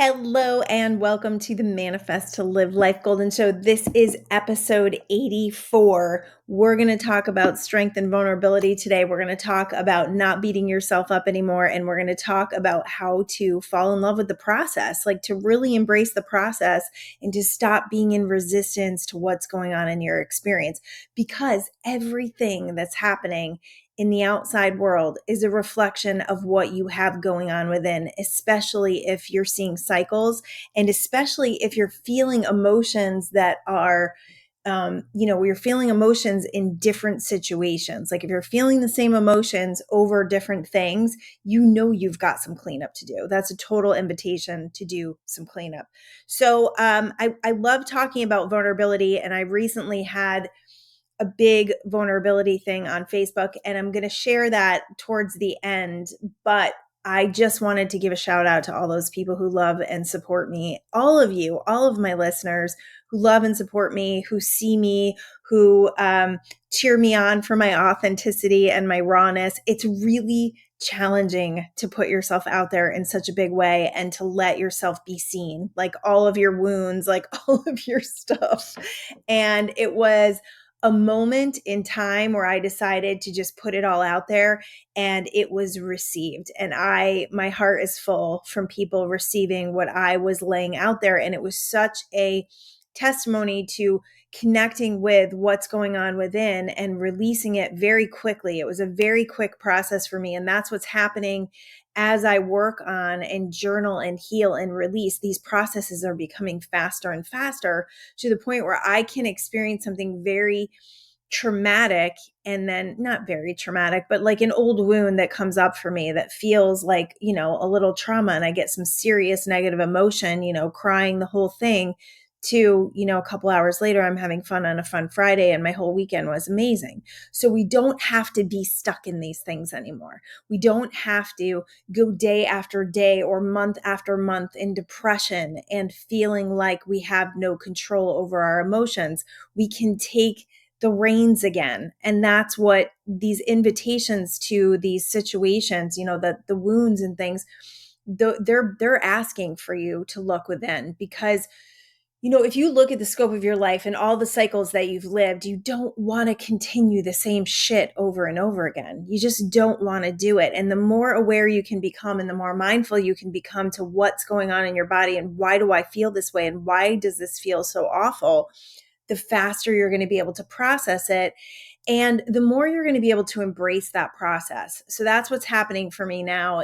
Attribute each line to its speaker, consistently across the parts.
Speaker 1: Hello and welcome to the Manifest to Live Life Golden Show. This is episode 84. We're going to talk about strength and vulnerability today. We're going to talk about not beating yourself up anymore. And we're going to talk about how to fall in love with the process, like to really embrace the process and to stop being in resistance to what's going on in your experience. Because everything that's happening in the outside world is a reflection of what you have going on within, especially if you're seeing cycles and especially if you're feeling emotions that are, you're feeling emotions in different situations. Like if you're feeling the same emotions over different things, you've got some cleanup to do. That's a total invitation to do some cleanup. So I love talking about vulnerability, and I recently had a big vulnerability thing on Facebook, and I'm going to share that towards the end. But I just wanted to give a shout out to all those people who love and support me. All of you, all of my listeners who love and support me, who see me, who cheer me on for my authenticity and my rawness. It's really challenging to put yourself out there in such a big way and to let yourself be seen, like all of your wounds, like all of your stuff. And it was a moment in time where I decided to just put it all out there, and it was received. And my heart is full from people receiving what I was laying out there. And it was such a testimony to connecting with what's going on within and releasing it very quickly. It was a very quick process for me. And that's what's happening as I work on and journal and heal and release. These processes are becoming faster and faster to the point where I can experience something very traumatic, and then not very traumatic, but like an old wound that comes up for me that feels like, a little trauma, and I get some serious negative emotion, crying the whole thing, to, a couple hours later, I'm having fun on a fun Friday and my whole weekend was amazing. So we don't have to be stuck in these things anymore. We don't have to go day after day or month after month in depression and feeling like we have no control over our emotions. We can take the reins again. And that's what these invitations to these situations, the wounds and things, they're asking for you to look within. Because if you look at the scope of your life and all the cycles that you've lived, you don't want to continue the same shit over and over again. You just don't want to do it. And the more aware you can become and the more mindful you can become to what's going on in your body and why do I feel this way and why does this feel so awful, the faster you're going to be able to process it. And the more you're going to be able to embrace that process. So that's what's happening for me now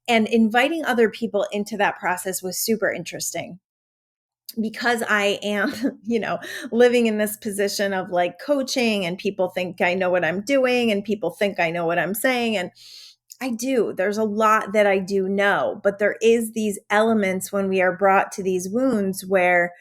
Speaker 1: and inviting other people into that process was super interesting. Because I am, living in this position of like coaching, and people think I know what I'm doing and people think I know what I'm saying. And I do. There's a lot that I do know, but there is these elements when we are brought to these wounds where,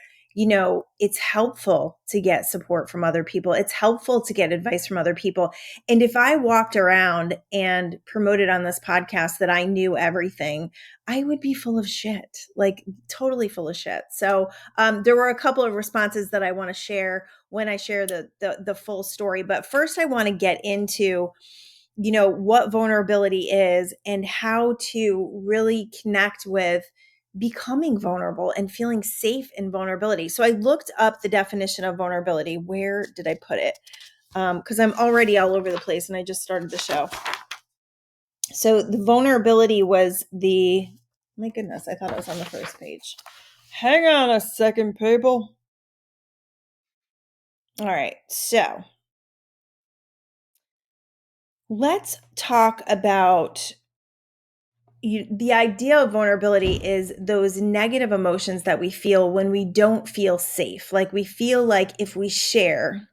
Speaker 1: it's helpful to get support from other people. It's helpful to get advice from other people. And if I walked around and promoted on this podcast that I knew everything, I would be full of shit, like totally full of shit. So there were a couple of responses that I want to share when I share the full story. But first, I want to get into what vulnerability is and how to really connect with becoming vulnerable and feeling safe in vulnerability. So I looked up the definition of vulnerability. Where did I put it? Because I'm already all over the place and I just started the show. So the vulnerability was my goodness, I thought it was on the first page. Hang on a second, people. All right, so let's talk about the idea of vulnerability is those negative emotions that we feel when we don't feel safe. Like we feel like if we share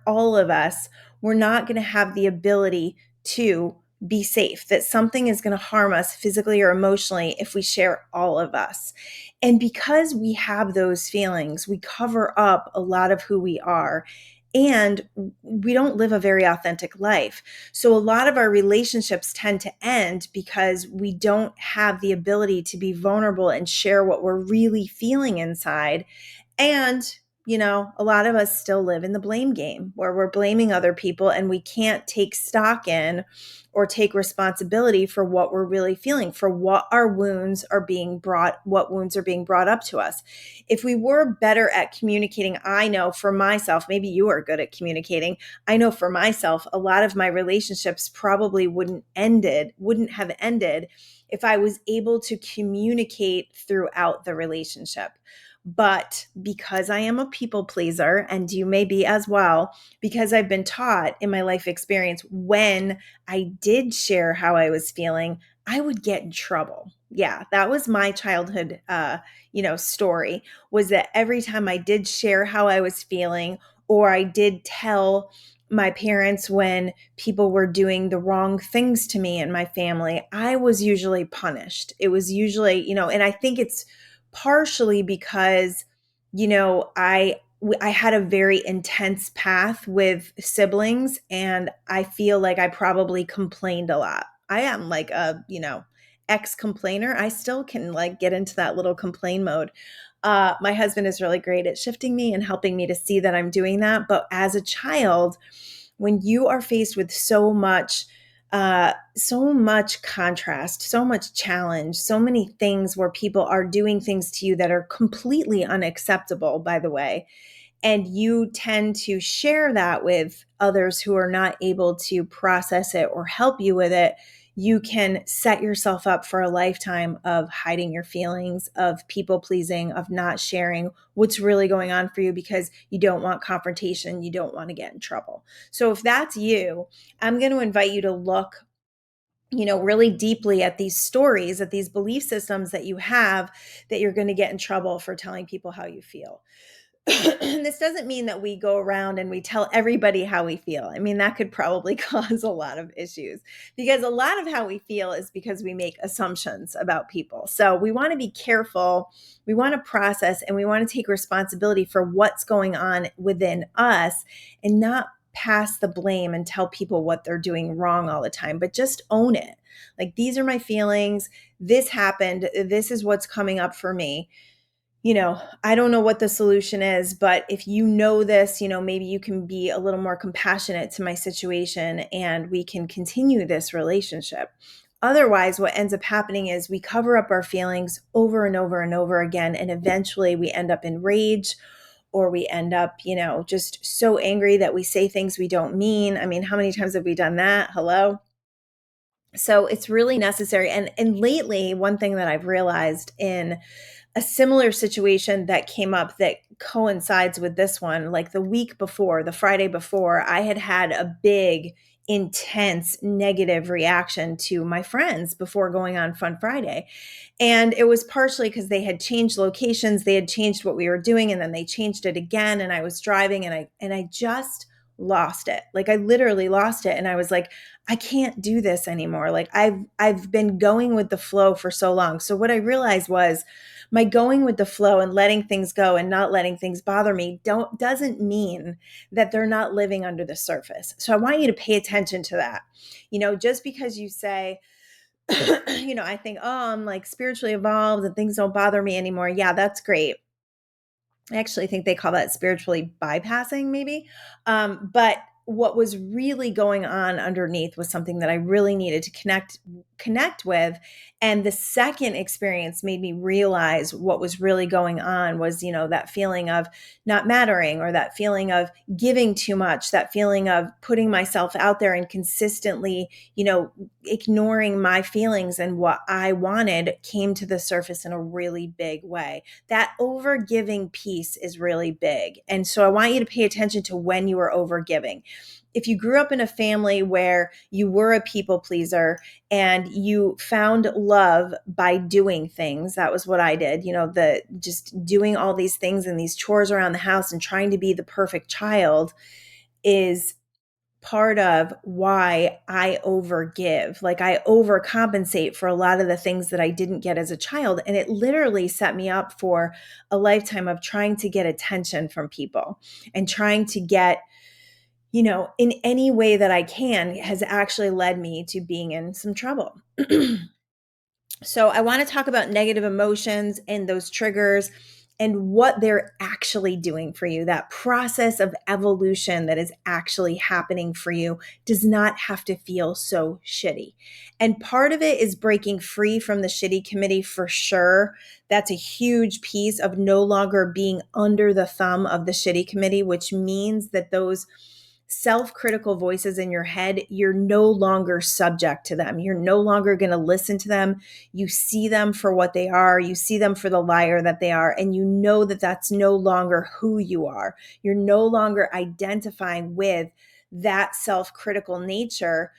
Speaker 1: all of us, we're not going to have the ability to be safe, that something is going to harm us physically or emotionally if we share all of us. And because we have those feelings, we cover up a lot of who we are. And we don't live a very authentic life. So a lot of our relationships tend to end because we don't have the ability to be vulnerable and share what we're really feeling inside. And a lot of us still live in the blame game where we're blaming other people and we can't take stock in or take responsibility for what we're really feeling, for what wounds are being brought up to us. If we were better at communicating, I know for myself, maybe you are good at communicating. I know for myself, a lot of my relationships probably wouldn't have ended if I was able to communicate throughout the relationship. But because I am a people pleaser, and you may be as well, because I've been taught in my life experience, when I did share how I was feeling, I would get in trouble. Yeah, that was my childhood, story, was that every time I did share how I was feeling, or I did tell my parents when people were doing the wrong things to me and my family, I was usually punished. It was usually, and I think it's partially because, I had a very intense path with siblings, and I feel like I probably complained a lot. I am like a, ex complainer. I still can like get into that little complain mode. My husband is really great at shifting me and helping me to see that I'm doing that. But as a child, when you are faced with so much contrast, so much challenge, so many things where people are doing things to you that are completely unacceptable, by the way, and you tend to share that with others who are not able to process it or help you with it, you can set yourself up for a lifetime of hiding your feelings, of people pleasing, of not sharing what's really going on for you because you don't want confrontation, you don't want to get in trouble. So if that's you, I'm going to invite you to look really deeply at these stories, at these belief systems that you have, that you're going to get in trouble for telling people how you feel. This doesn't mean that we go around and we tell everybody how we feel. I mean, that could probably cause a lot of issues, because a lot of how we feel is because we make assumptions about people. So we want to be careful. We want to process, and we want to take responsibility for what's going on within us, and not pass the blame and tell people what they're doing wrong all the time, but just own it. Like, these are my feelings. This happened. This is what's coming up for me. I don't know what the solution is, but if you know this, maybe you can be a little more compassionate to my situation and we can continue this relationship. Otherwise, what ends up happening is we cover up our feelings over and over and over again. And eventually we end up in rage, or we end up, just so angry that we say things we don't mean. I mean, how many times have we done that? Hello? So it's really necessary. And lately, one thing that I've realized in a similar situation that came up that coincides with this one, like the week before, the Friday before, I had a big, intense negative reaction to my friends before going on Fun Friday. And it was partially because they had changed locations, they had changed what we were doing, and then they changed it again. And I was driving, and I just lost it. Like, I literally lost it. And I was like, I can't do this anymore. Like, I've been going with the flow for so long. So what I realized was, my going with the flow and letting things go and not letting things bother me doesn't mean that they're not living under the surface. So I want you to pay attention to that. Just because you say, I think, oh, I'm like spiritually evolved and things don't bother me anymore. Yeah, that's great. I actually think they call that spiritually bypassing, maybe. But what was really going on underneath was something that I really needed to connect with. And the second experience made me realize what was really going on was, that feeling of not mattering, or that feeling of giving too much, that feeling of putting myself out there and consistently, ignoring my feelings and what I wanted came to the surface in a really big way. That overgiving piece is really big. And so I want you to pay attention to when you are overgiving. If you grew up in a family where you were a people pleaser and you found love by doing things, that was what I did, the just doing all these things and these chores around the house and trying to be the perfect child, is part of why I overgive. Like, I overcompensate for a lot of the things that I didn't get as a child. And it literally set me up for a lifetime of trying to get attention from people and trying to get, in any way that I can, has actually led me to being in some trouble. So I want to talk about negative emotions and those triggers. and what they're actually doing for you. That process of evolution that is actually happening for you does not have to feel so shitty. And part of it is breaking free from the shitty committee for sure. That's a huge piece of no longer being under the thumb of the shitty committee, which means that those self-critical voices in your head, you're no longer subject to them. You're no longer going to listen to them. You see them for what they are. You see them for the liar that they are. And you know that that's no longer who you are. You're no longer identifying with that self-critical nature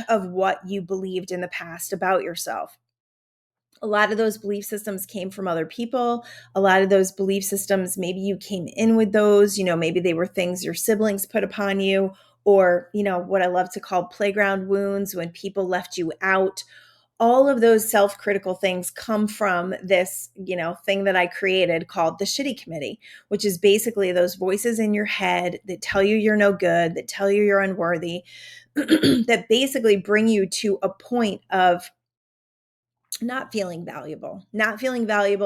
Speaker 1: of what you believed in the past about yourself. A lot of those belief systems came from other people. A lot of those belief systems, maybe you came in with those, maybe they were things your siblings put upon you, or, what I love to call playground wounds when people left you out. All of those self-critical things come from this, thing that I created called the shitty committee, which is basically those voices in your head that tell you you're no good, that tell you you're unworthy, that basically bring you to a point of not feeling valuable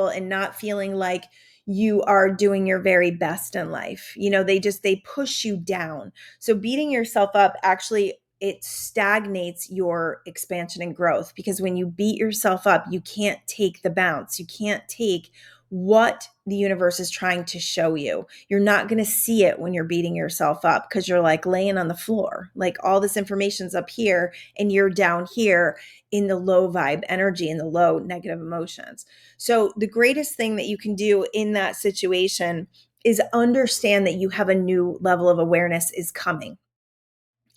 Speaker 1: and not feeling like you are doing your very best in life. They push you down. So beating yourself up actually, it stagnates your expansion and growth, because when you beat yourself up, you can't take the bounce. You can't take what the universe is trying to show you. You're not going to see it when you're beating yourself up, because you're like laying on the floor. Like all this information's up here and you're down here in the low vibe energy, in the low negative emotions. So the greatest thing that you can do in that situation is understand that you have a new level of awareness is coming.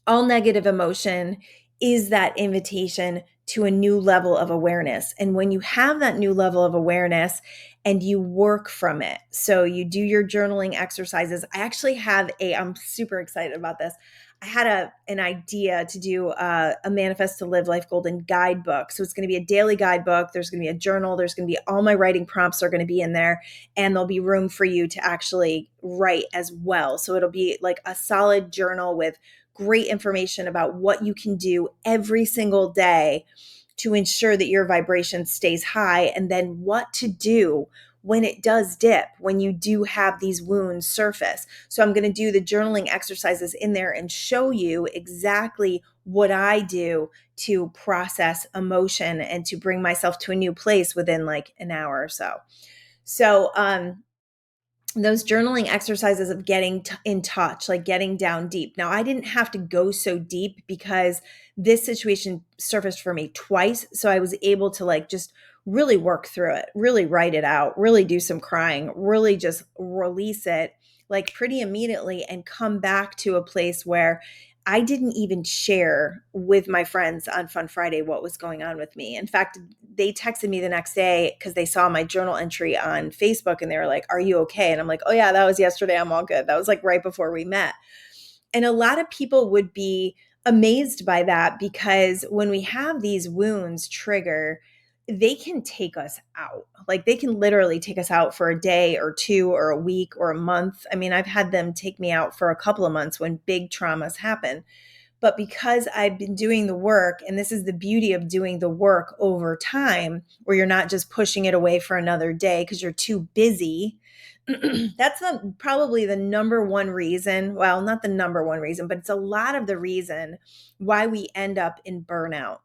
Speaker 1: All negative emotion is that invitation to a new level of awareness. And when you have that new level of awareness and you work from it, so you do your journaling exercises. I actually have I'm super excited about this. I had an idea to do a Manifest to Live Life Golden guidebook. So it's going to be a daily guidebook. There's going to be a journal. There's going to be all my writing prompts are going to be in there, and there'll be room for you to actually write as well. So it'll be like a solid journal with great information about what you can do every single day to ensure that your vibration stays high, and then what to do when it does dip, when you do have these wounds surface. So I'm going to do the journaling exercises in there and show you exactly what I do to process emotion and to bring myself to a new place within like an hour or so. So, those journaling exercises of getting in touch, like getting down deep. Now, I didn't have to go so deep because this situation surfaced for me twice. So I was able to like just really work through it, really write it out, really do some crying, really just release it like pretty immediately and come back to a place where I didn't even share with my friends on Fun Friday what was going on with me. In fact, they texted me the next day because they saw my journal entry on Facebook and they were like, "Are you okay?" And I'm like, "Oh yeah, that was yesterday. I'm all good." That was like right before we met. And a lot of people would be amazed by that, because when we have these wounds trigger, they can take us out. Like they can literally take us out for a day or two or a week or a month. I mean, I've had them take me out for a couple of months when big traumas happen. But because I've been doing the work, and this is the beauty of doing the work over time, where you're not just pushing it away for another day because you're too busy. That's probably the number one reason. Well, not the number one reason, but it's a lot of the reason why we end up in burnout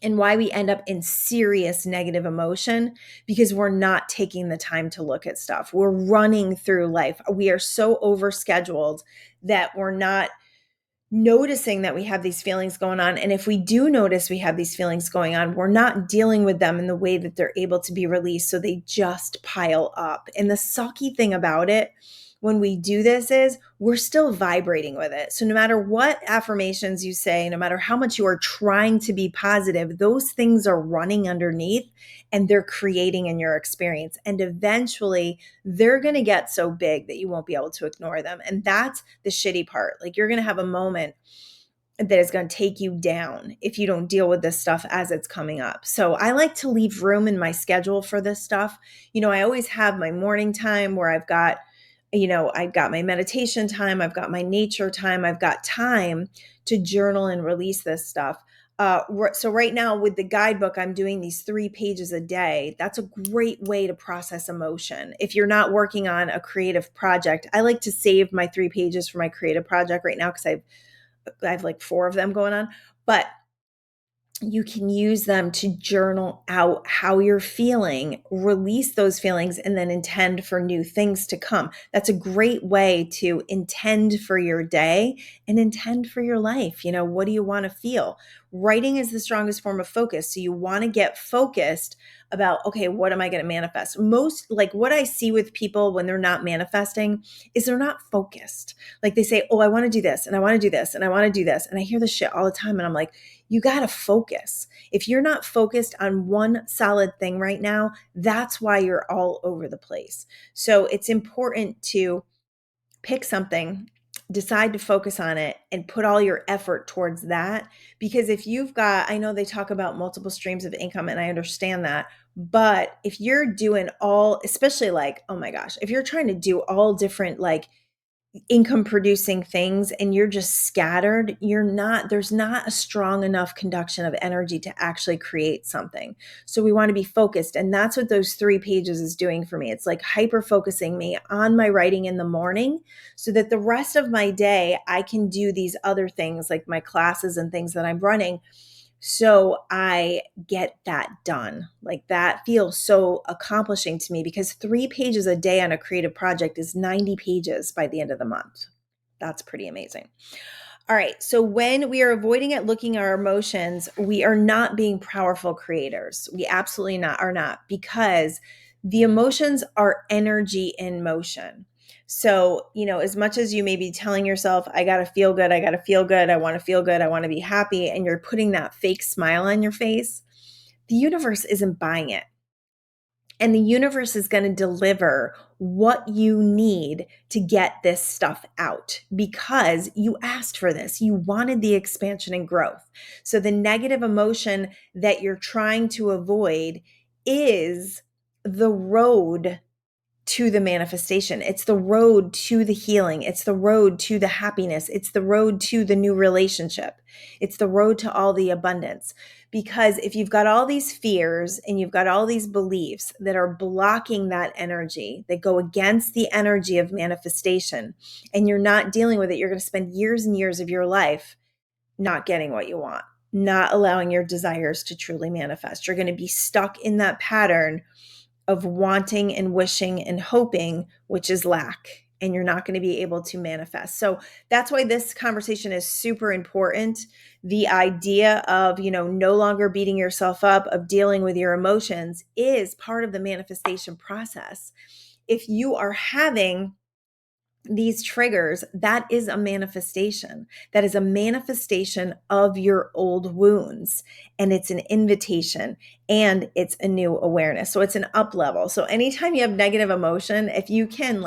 Speaker 1: and why we end up in serious negative emotion, because we're not taking the time to look at stuff. We're running through life. We are so overscheduled that we're not noticing that we have these feelings going on. And if we do notice we have these feelings going on, we're not dealing with them in the way that they're able to be released. So they just pile up. And the sucky thing about it, when we do this, is we're still vibrating with it. So no matter what affirmations you say, no matter how much you are trying to be positive, those things are running underneath and they're creating in your experience. And eventually they're going to get so big that you won't be able to ignore them. And that's the shitty part. Like you're going to have a moment that is going to take you down if you don't deal with this stuff as it's coming up. So I like to leave room in my schedule for this stuff. I always have my morning time where I've got my meditation time, I've got my nature time, I've got time to journal and release this stuff. So right now with the guidebook, I'm doing these 3 pages a day. That's a great way to process emotion. If you're not working on a creative project, I like to save my 3 pages for my creative project right now because I have like 4 of them going on. But you can use them to journal out how you're feeling, release those feelings, and then intend for new things to come. That's a great way to intend for your day and intend for your life. What do you want to feel? Writing is the strongest form of focus. So you want to get focused about, okay, what am I going to manifest? Most like what I see with people when they're not manifesting is they're not focused. Like they say, oh, I want to do this and I want to do this and I want to do this. And I hear this shit all the time. And I'm like, you got to focus. If you're not focused on one solid thing right now, that's why you're all over the place. So it's important to pick something, decide to focus on it, and put all your effort towards that. Because if you've got, I know they talk about multiple streams of income, and I understand that. But if you're doing all, especially like, oh my gosh, if you're trying to do all different like income producing things and you're just scattered, there's not a strong enough conduction of energy to actually create something. So we want to be focused. And that's what those 3 pages is doing for me. It's like hyper focusing me on my writing in the morning so that the rest of my day, I can do these other things like my classes and things that I'm running. So I get that done. Like that feels so accomplishing to me because 3 pages a day on a creative project is 90 pages by the end of the month. That's pretty amazing. All right. So when we are avoiding it, looking at our emotions, we are not being powerful creators. We absolutely are not, because the emotions are energy in motion. So, as much as you may be telling yourself, I got to feel good, I got to feel good, I want to feel good, I want to be happy, and you're putting that fake smile on your face, the universe isn't buying it. And the universe is going to deliver what you need to get this stuff out because you asked for this. You wanted the expansion and growth. So the negative emotion that you're trying to avoid is the road to the manifestation. It's the road to the healing. It's the road to the happiness. It's the road to the new relationship. It's the road to all the abundance. Because if you've got all these fears and you've got all these beliefs that are blocking that energy, that go against the energy of manifestation, and you're not dealing with it, you're going to spend years and years of your life not getting what you want, not allowing your desires to truly manifest. You're going to be stuck in that pattern of wanting and wishing and hoping, which is lack, and you're not going to be able to manifest. So that's why this conversation is super important. The idea of, no longer beating yourself up, of dealing with your emotions is part of the manifestation process. If you are having these triggers, that is a manifestation. That is a manifestation of your old wounds. And it's an invitation and it's a new awareness. So it's an up level. So anytime you have negative emotion, if you can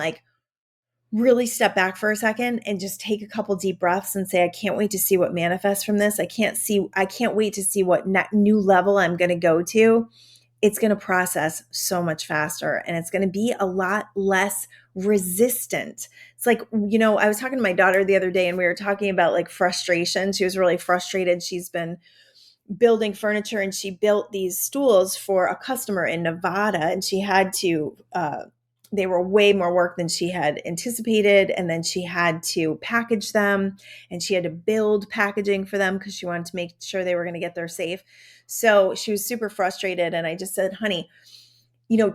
Speaker 1: really step back for a second and just take a couple deep breaths and say, I can't wait to see what manifests from this. I can't wait to see what new level I'm going to go to. It's going to process so much faster and it's going to be a lot less resistant. It's like, I was talking to my daughter the other day and we were talking about like frustration. She was really frustrated. She's been building furniture and she built these stools for a customer in Nevada and she had to, they were way more work than she had anticipated. And then she had to package them and she had to build packaging for them because she wanted to make sure they were going to get there safe. So she was super frustrated. And I just said, honey,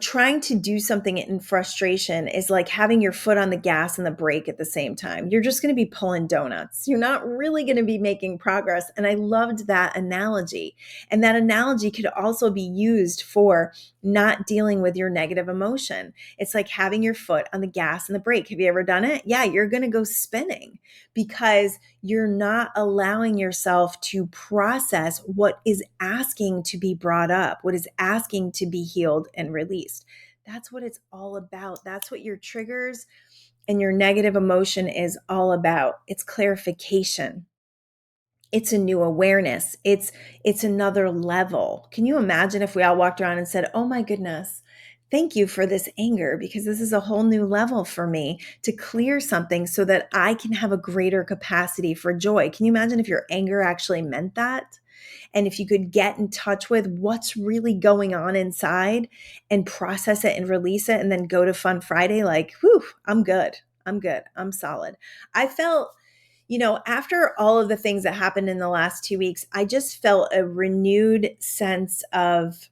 Speaker 1: trying to do something in frustration is like having your foot on the gas and the brake at the same time. You're just going to be pulling donuts. You're not really going to be making progress. And I loved that analogy. And that analogy could also be used for not dealing with your negative emotion. It's like having your foot on the gas and the brake. Have you ever done it? Yeah, you're going to go spinning because you're not allowing yourself to process what is asking to be brought up, what is asking to be healed and released. That's what it's all about. That's what your triggers and your negative emotion is all about. It's clarification. It's a new awareness. It's another level. Can you imagine if we all walked around and said, oh my goodness, thank you for this anger because this is a whole new level for me to clear something so that I can have a greater capacity for joy. Can you imagine if your anger actually meant that? And if you could get in touch with what's really going on inside and process it and release it and then go to Fun Friday, like, whew, I'm good. I'm good. I'm solid. I felt, after all of the things that happened in the last 2 weeks, I just felt a renewed sense of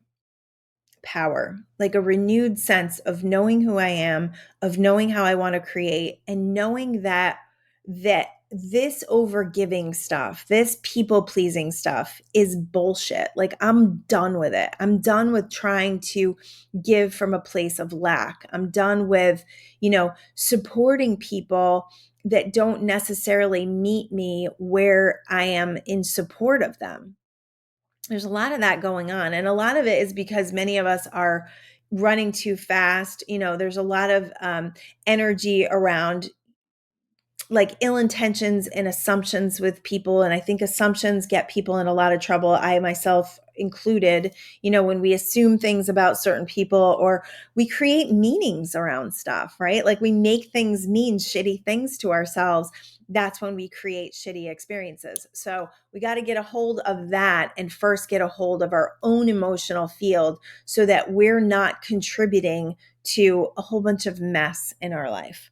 Speaker 1: power, like a renewed sense of knowing who I am, of knowing how I want to create, and knowing that this overgiving stuff, this people pleasing stuff is bullshit. Like, I'm done with it. I'm done with trying to give from a place of lack. I'm done with, supporting people that don't necessarily meet me where I am in support of them. There's a lot of that going on. And a lot of it is because many of us are running too fast. There's a lot of energy around like ill intentions and assumptions with people. And I think assumptions get people in a lot of trouble, I myself included, when we assume things about certain people or we create meanings around stuff, right? Like we make things mean shitty things to ourselves. That's when we create shitty experiences. So we got to get a hold of that and first get a hold of our own emotional field so that we're not contributing to a whole bunch of mess in our life.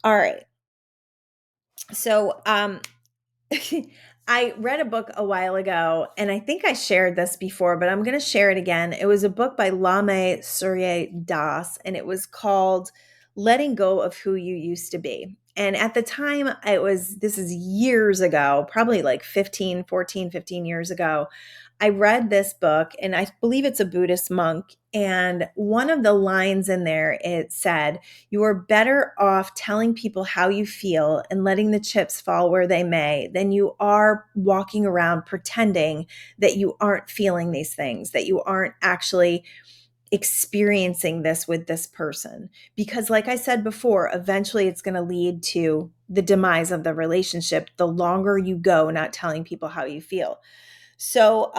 Speaker 1: All right. So, I read a book a while ago, and I think I shared this before, but I'm going to share it again. It was a book by Lame Surya Das, and it was called Letting Go of Who You Used to Be. And at the time, this is years ago, probably like 15 years ago. I read this book, and I believe it's a Buddhist monk. And one of the lines in there, it said, "You are better off telling people how you feel and letting the chips fall where they may than you are walking around pretending that you aren't feeling these things, that you aren't actually experiencing this with this person." Because like I said before, eventually it's going to lead to the demise of the relationship the longer you go not telling people how you feel. So,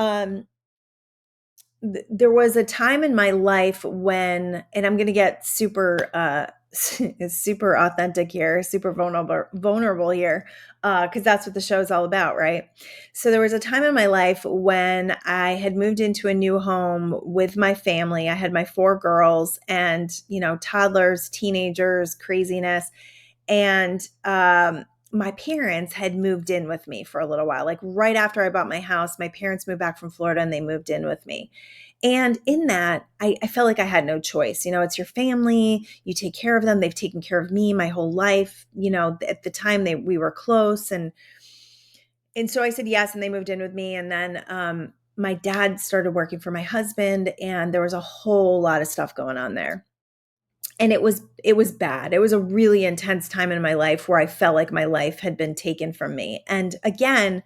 Speaker 1: there was a time in my life when, and I'm going to get super, super authentic here, super vulnerable here, because that's what the show is all about, right? So there was a time in my life when I had moved into a new home with my family. I had my 4 girls and, toddlers, teenagers, craziness. And my parents had moved in with me for a little while. Like right after I bought my house, my parents moved back from Florida and they moved in with me. And in that, I felt like I had no choice. It's your family. You take care of them. They've taken care of me my whole life. At the time we were close. And so I said yes, and they moved in with me. And then my dad started working for my husband, and there was a whole lot of stuff going on there. And it was bad. It was a really intense time in my life where I felt like my life had been taken from me. And again,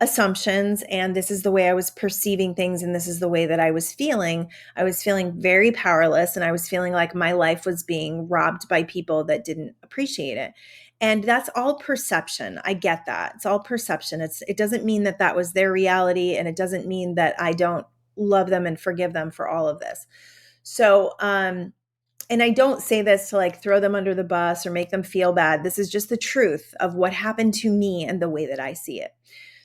Speaker 1: assumptions, and this is the way I was perceiving things, and this is the way that I was feeling. I was feeling very powerless, and I was feeling like my life was being robbed by people that didn't appreciate it. And that's all perception. I get that. It's all perception. It doesn't mean that that was their reality, and it doesn't mean that I don't love them and forgive them for all of this. So, and I don't say this to like throw them under the bus or make them feel bad. This is just the truth of what happened to me and the way that I see it.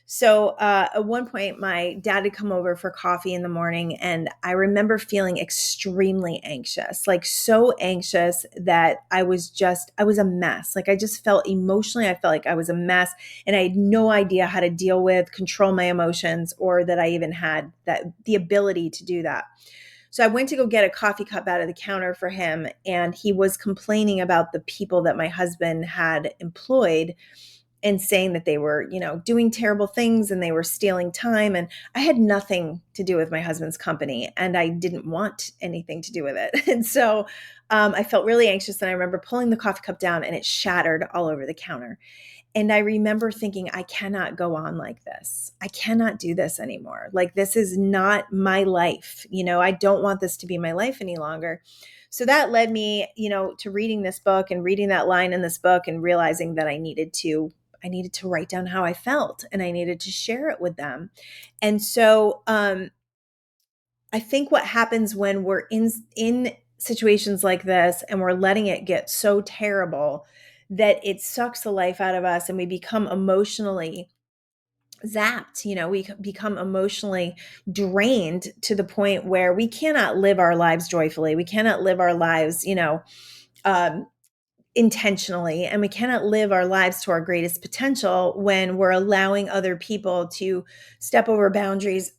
Speaker 1: So at one point, my dad had come over for coffee in the morning, and I remember feeling extremely anxious, like so anxious that I was a mess. Like I just felt emotionally, I felt like I was a mess, and I had no idea how to deal with, control my emotions, or that I even had the ability to do that. So I went to go get a coffee cup out of the counter for him, and he was complaining about the people that my husband had employed and saying that they were, doing terrible things and they were stealing time. And I had nothing to do with my husband's company, and I didn't want anything to do with it. And so I felt really anxious, and I remember pulling the coffee cup down and it shattered all over the counter. And I remember thinking, I cannot go on like this. I cannot do this anymore. Like, this is not my life. I don't want this to be my life any longer. So that led me, to reading this book and reading that line in this book and realizing that I needed to write down how I felt, and I needed to share it with them. And so I think what happens when we're in situations like this and we're letting it get so terrible that it sucks the life out of us and we become emotionally zapped. We become emotionally drained to the point where we cannot live our lives joyfully. We cannot live our lives, um, intentionally, and we cannot live our lives to our greatest potential when we're allowing other people to step over boundaries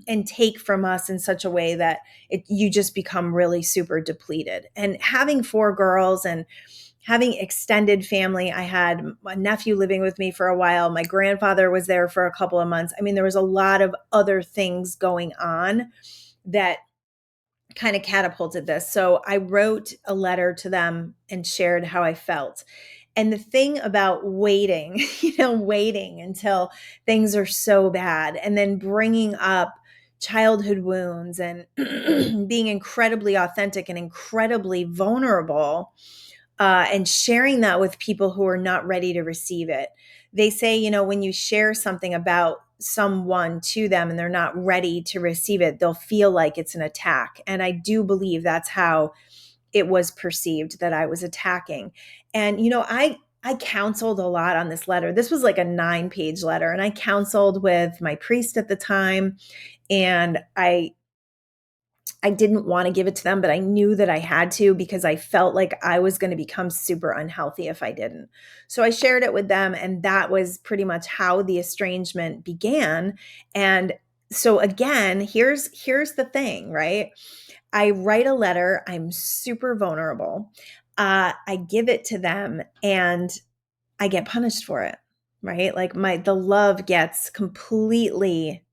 Speaker 1: and take from us in such a way that you just become really super depleted. And having four girls and having extended family, I had a nephew living with me for a while. My grandfather was there for a couple of months. I mean, there was a lot of other things going on that kind of catapulted this. So I wrote a letter to them and shared how I felt. And the thing about waiting, waiting until things are so bad and then bringing up childhood wounds and being incredibly authentic and incredibly vulnerable, and sharing that with people who are not ready to receive it. They say, when you share something about someone to them and they're not ready to receive it, they'll feel like it's an attack. And I do believe that's how it was perceived, that I was attacking. And, I counseled a lot on this letter. This was like a 9-page letter, and I counseled with my priest at the time. And I didn't want to give it to them, but I knew that I had to because I felt like I was going to become super unhealthy if I didn't. So I shared it with them, and that was pretty much how the estrangement began. And so again, here's the thing, right? I write a letter, I'm super vulnerable. I give it to them and I get punished for it, right? Like the love gets completely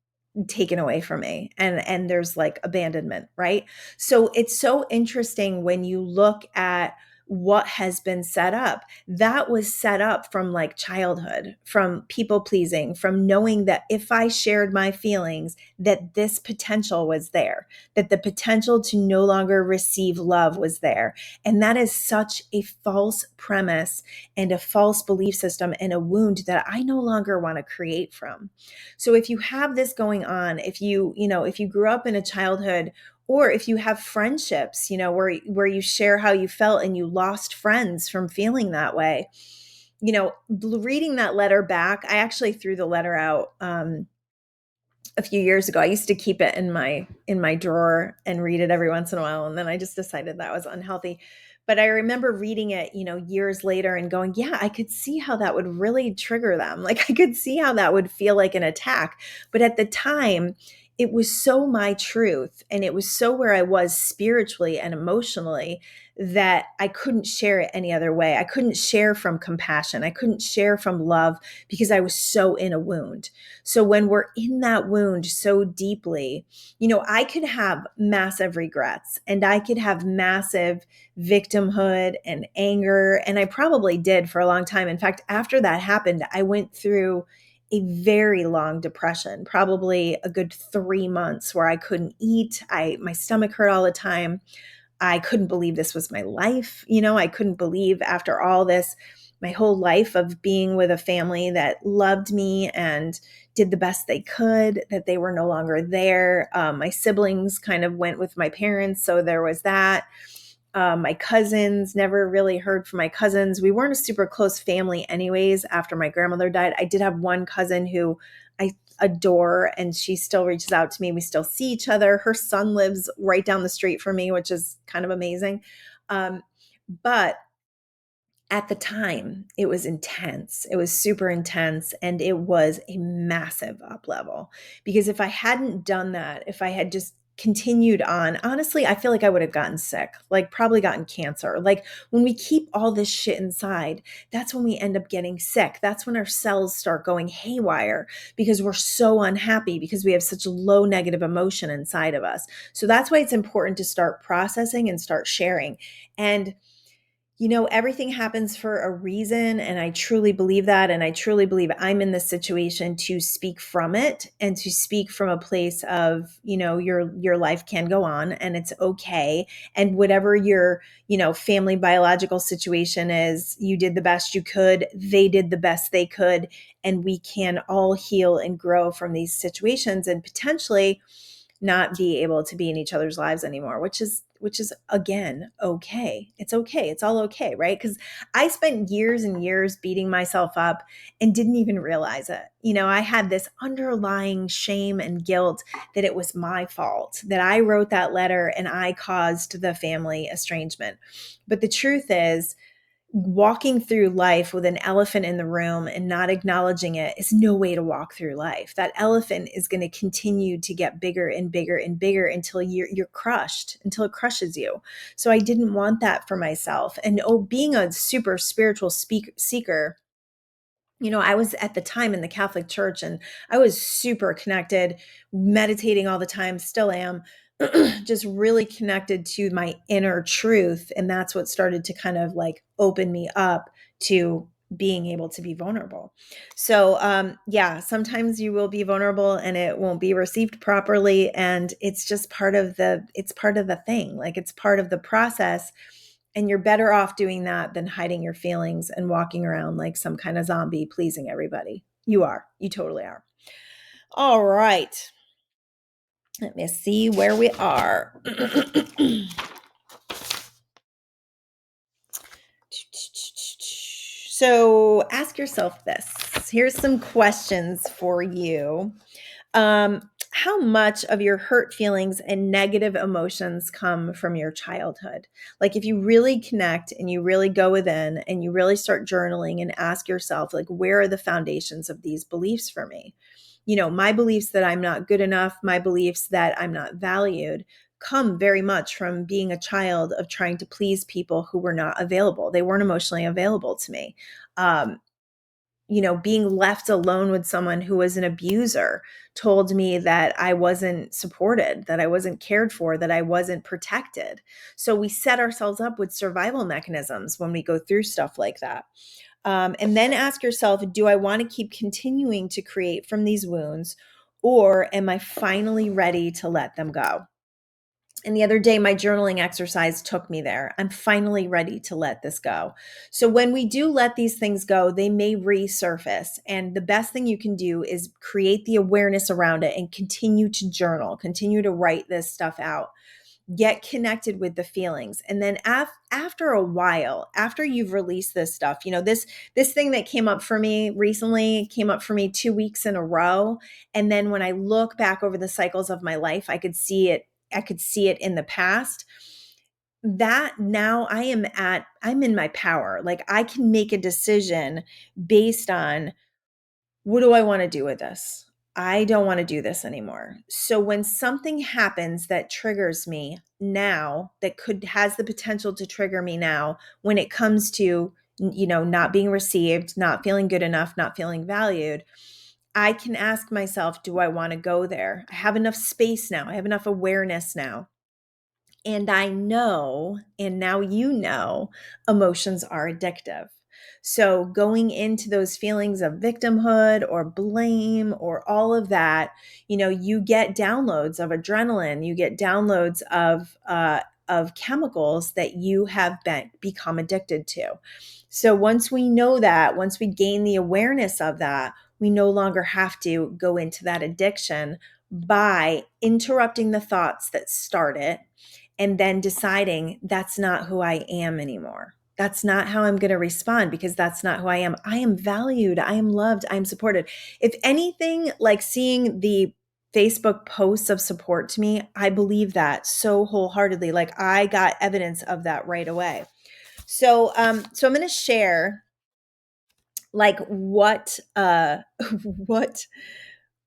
Speaker 1: taken away from me, and there's like abandonment, right? So it's so interesting when you look at what has been set up. That was set up from like childhood, from people pleasing, from knowing that if I shared my feelings, that this potential was there, that the potential to no longer receive love was there. And that is such a false premise and a false belief system and a wound that I no longer want to create from. So if you have this going on, if you grew up in a childhood, or if you have friendships, where you share how you felt and you lost friends from feeling that way, reading that letter back, I actually threw the letter out a few years ago. I used to keep it in my drawer and read it every once in a while, and then I just decided that was unhealthy. But I remember reading it, years later and going, yeah, I could see how that would really trigger them. Like I could see how that would feel like an attack. But at the time, it was so my truth, and it was so where I was spiritually and emotionally, that I couldn't share it any other way. I couldn't share from compassion. I couldn't share from love because I was so in a wound. So when we're in that wound so deeply, I could have massive regrets and I could have massive victimhood and anger. And I probably did for a long time. In fact, after that happened, I went through a very long depression, probably a good 3 months where I couldn't eat. My stomach hurt all the time. I couldn't believe this was my life. I couldn't believe after all this, my whole life of being with a family that loved me and did the best they could, that they were no longer there. My siblings kind of went with my parents. So there was that. My cousins, never really heard from my cousins. We weren't a super close family anyways. After my grandmother died, I did have one cousin who I adore, and she still reaches out to me. We still see each other. Her son lives right down the street from me, which is kind of amazing. But at the time, it was intense. It was super intense, and it was a massive up level. Because if I hadn't done that, if I had just continued on, honestly, I feel like I would have gotten sick, like probably gotten cancer. Like when we keep all this shit inside, that's when we end up getting sick. That's when our cells start going haywire because we're so unhappy because we have such low negative emotion inside of us. So that's why it's important to start processing and start sharing. And everything happens for a reason. And I truly believe that. And I truly believe I'm in this situation to speak from it and to speak from a place of, your life can go on and it's okay. And whatever your, family biological situation is, you did the best you could. They did the best they could. And we can all heal and grow from these situations and potentially not be able to be in each other's lives anymore, which is again okay. It's okay. It's all okay, right? Because I spent years and years beating myself up and didn't even realize it. I had this underlying shame and guilt that it was my fault, that I wrote that letter and I caused the family estrangement. But the truth is, walking through life with an elephant in the room and not acknowledging it is no way to walk through life. That elephant is going to continue to get bigger and bigger and bigger until you're crushed, until it crushes you. So I didn't want that for myself. And being a super spiritual seeker, I was at the time in the Catholic Church and I was super connected, meditating all the time, still am, just really connected to my inner truth. And that's what started to kind of like open me up to being able to be vulnerable. So, yeah, sometimes you will be vulnerable and it won't be received properly. And it's just it's part of the thing. Like it's part of the process. And you're better off doing that than hiding your feelings and walking around like some kind of zombie pleasing everybody. You are. You totally are. All right. Let me see where we are. So ask yourself this. Here's some questions for you. How much of your hurt feelings and negative emotions come from your childhood? Like if you really connect and you really go within and you really start journaling and ask yourself, like, where are the foundations of these beliefs for me? My beliefs that I'm not good enough, my beliefs that I'm not valued come very much from being a child of trying to please people who were not available. They weren't emotionally available to me. Um, being left alone with someone who was an abuser told me that I wasn't supported, that I wasn't cared for, that I wasn't protected. So we set ourselves up with survival mechanisms when we go through stuff like that. And then ask yourself, do I want to keep continuing to create from these wounds, or am I finally ready to let them go? And the other day, my journaling exercise took me there. I'm finally ready to let this go. So when we do let these things go, they may resurface. And the best thing you can do is create the awareness around it and continue to journal, continue to write this stuff out. Get connected with the feelings. And then after a while, after you've released this stuff, this thing that came up for me recently came up for me 2 weeks in a row. And then when I look back over the cycles of my life, I could see it in the past. That now I'm in my power. Like I can make a decision based on, what do I want to do with this? I don't want to do this anymore. So when something happens that triggers me now, that has the potential to trigger me now, when it comes to, not being received, not feeling good enough, not feeling valued, I can ask myself, do I want to go there? I have enough space now. I have enough awareness now. And I know, and now emotions are addictive. So going into those feelings of victimhood or blame or all of that, you get downloads of adrenaline, you get downloads of chemicals that you have become addicted to. So once we know that, once we gain the awareness of that, we no longer have to go into that addiction by interrupting the thoughts that start it and then deciding that's not who I am anymore. That's not how I'm going to respond, because that's not who I am. I am valued. I am loved. I am supported. If anything, like seeing the Facebook posts of support to me, I believe that so wholeheartedly. Like I got evidence of that right away. So I'm going to share like what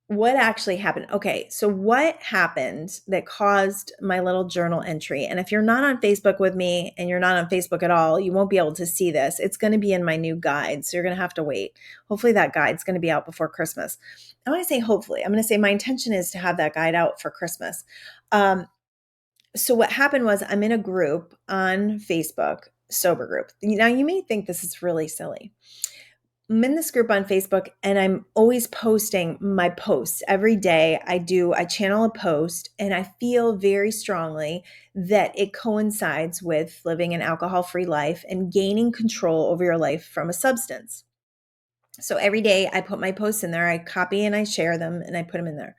Speaker 1: what actually happened. Okay, so what happened that caused my little journal entry? And if you're not on Facebook with me and you're not on Facebook at all, you won't be able to see this. It's going to be in my new guide, so you're going to have to wait. Hopefully that guide's going to be out before Christmas. I want to say hopefully. I'm going to say my intention is to have that guide out for Christmas. So what happened was, I'm in a group on Facebook, sober group. Now you may think this is really silly. I'm in this group on Facebook and I'm always posting my posts every day. I channel a post, and I feel very strongly that it coincides with living an alcohol-free life and gaining control over your life from a substance. So every day I put my posts in there, I copy and I share them and I put them in there.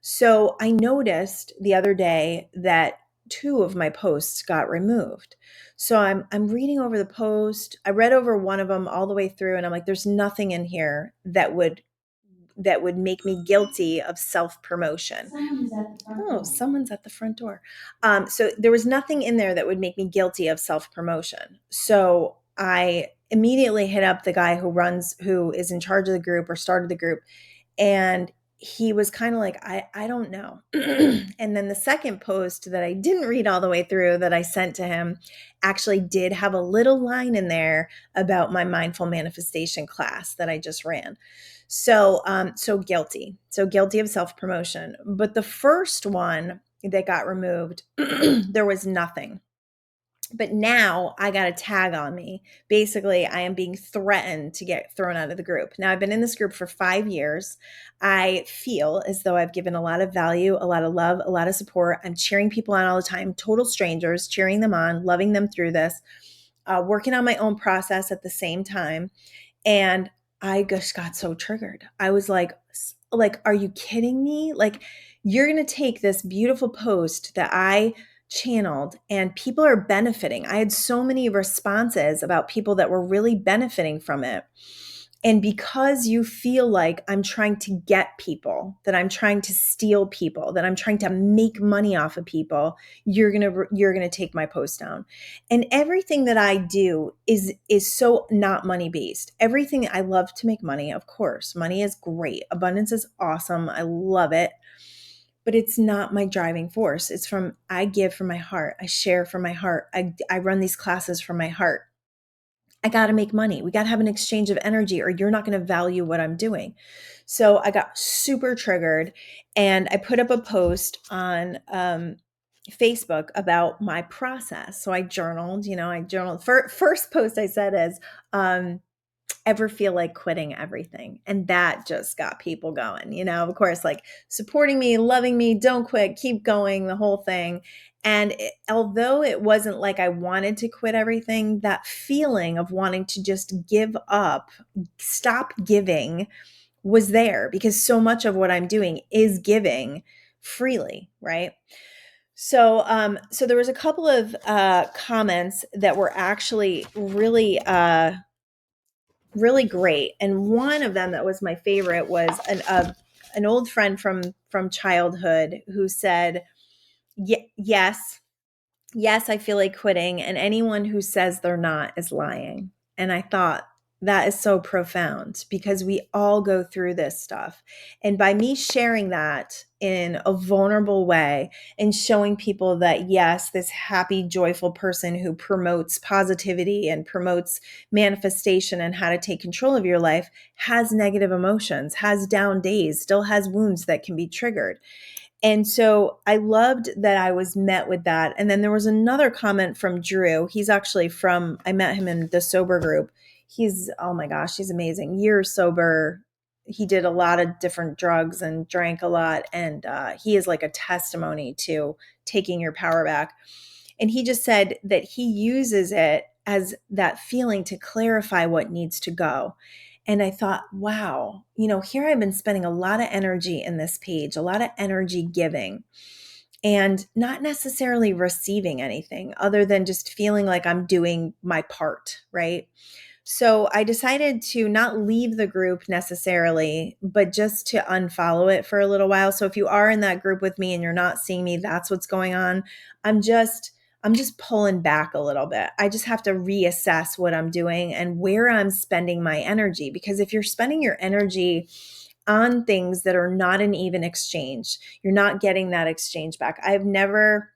Speaker 1: So I noticed the other day that two of my posts got removed. So I'm reading over the post. I read over one of them all the way through, and I'm like, there's nothing in here that would make me guilty of self-promotion. Oh, someone's at the front door. So there was nothing in there that would make me guilty of self-promotion. So I immediately hit up the guy who is in charge of the group or started the group. And he was kind of like, I don't know. And then the second post that I didn't read all the way through that I sent to him actually did have a little line in there about my mindful manifestation class that I just ran. So guilty of self-promotion. But the first one that got removed, there was nothing. But now I got a tag on me. Basically, I am being threatened to get thrown out of the group. Now, I've been in this group for 5 years. I feel as though I've given a lot of value, a lot of love, a lot of support. I'm cheering people on all the time, total strangers, cheering them on, loving them through this, working on my own process at the same time. And I just got so triggered. I was like, are you kidding me? Like, you're going to take this beautiful post that I channeled and people are benefiting. I had so many responses about people that were really benefiting from it. And because you feel like I'm trying to get people, that I'm trying to steal people, that I'm trying to make money off of people, you're going to take my post down. And everything that I do is so not money based. Everything, I love to make money, of course. Money is great. Abundance is awesome. I love it. But it's not my driving force. I give from my heart. I share from my heart. I run these classes from my heart. I got to make money. We got to have an exchange of energy or you're not going to value what I'm doing. So I got super triggered and I put up a post on Facebook about my process. So I journaled, First post I said is, ever feel like quitting everything? And that just got people going, of course, like supporting me, loving me, don't quit, keep going, the whole thing. And although it wasn't like I wanted to quit everything, that feeling of wanting to just give up, stop giving was there because so much of what I'm doing is giving freely, right? So there was a couple of comments that were actually really great. And one of them that was my favorite was an old friend from childhood who said, yes, yes, I feel like quitting. And anyone who says they're not is lying. And I thought that is so profound because we all go through this stuff. And by me sharing that in a vulnerable way and showing people that, yes, this happy, joyful person who promotes positivity and promotes manifestation and how to take control of your life has negative emotions, has down days, still has wounds that can be triggered. And so I loved that I was met with that. And then there was another comment from Drew. I met him in the sober group. Oh my gosh, he's amazing. Years sober. He did a lot of different drugs and drank a lot. And he is like a testimony to taking your power back. And he just said that he uses it as that feeling to clarify what needs to go. And I thought, wow, here I've been spending a lot of energy in this page, a lot of energy giving and not necessarily receiving anything other than just feeling like I'm doing my part, right? So I decided to not leave the group necessarily, but just to unfollow it for a little while. So if you are in that group with me and you're not seeing me, that's what's going on. I'm just pulling back a little bit. I just have to reassess what I'm doing and where I'm spending my energy. Because if you're spending your energy on things that are not an even exchange, you're not getting that exchange back. I've never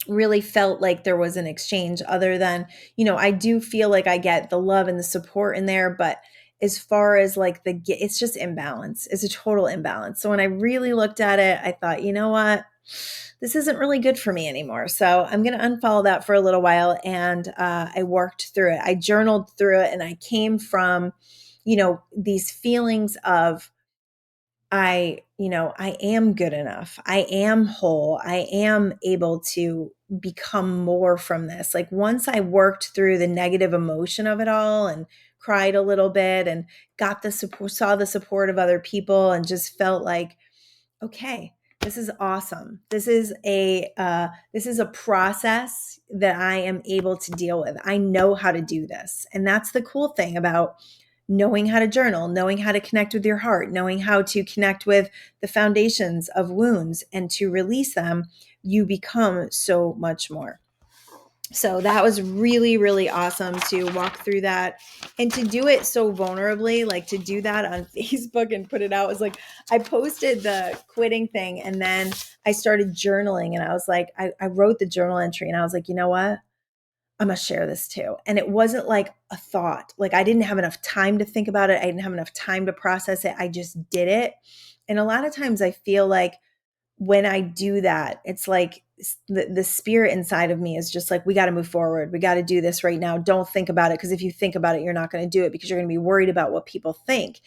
Speaker 1: really felt like there was an exchange other than, I do feel like I get the love and the support in there, but as far as like it's just imbalance. It's a total imbalance. So when I really looked at it, I thought, you know what? This isn't really good for me anymore. So I'm going to unfollow that for a little while. And I worked through it. I journaled through it and I came from, these feelings of, I am good enough. I am whole. I am able to become more from this. Like once I worked through the negative emotion of it all and cried a little bit and got the support, saw the support of other people and just felt like, okay, this is awesome. This is a process that I am able to deal with. I know how to do this. And that's the cool thing about knowing how to journal, knowing how to connect with your heart, knowing how to connect with the foundations of wounds and to release them. You become so much more. So that was really, really awesome to walk through that and to do it so vulnerably, like to do that on Facebook and put it out. It was like, I posted the quitting thing and then I started journaling and I was like, I wrote the journal entry and I was like, you know what? I'm going to share this too. And it wasn't like a thought. Like I didn't have enough time to think about it. I didn't have enough time to process it. I just did it. And a lot of times I feel like when I do that, it's like the spirit inside of me is just like, we got to move forward. We got to do this right now. Don't think about it. Because if you think about it, you're not going to do it because you're going to be worried about what people think.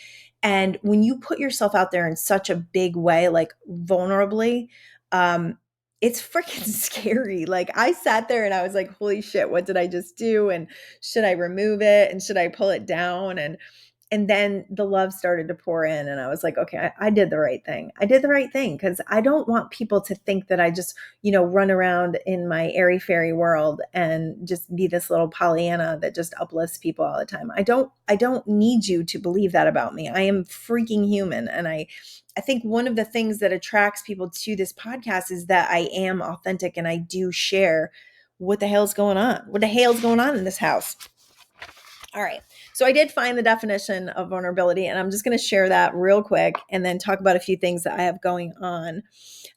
Speaker 1: And when you put yourself out there in such a big way, like vulnerably, it's freaking scary. Like I sat there and I was like, holy shit, what did I just do? And should I remove it? And should I pull it down? And then the love started to pour in and I was like, okay, I did the right thing. I did the right thing because I don't want people to think that I just, run around in my airy fairy world and just be this little Pollyanna that just uplifts people all the time. I don't need you to believe that about me. I am freaking human. And I think one of the things that attracts people to this podcast is that I am authentic and I do share what the hell's going on. What the hell's going on in this house? All right. So I did find the definition of vulnerability, and I'm just going to share that real quick and then talk about a few things that I have going on.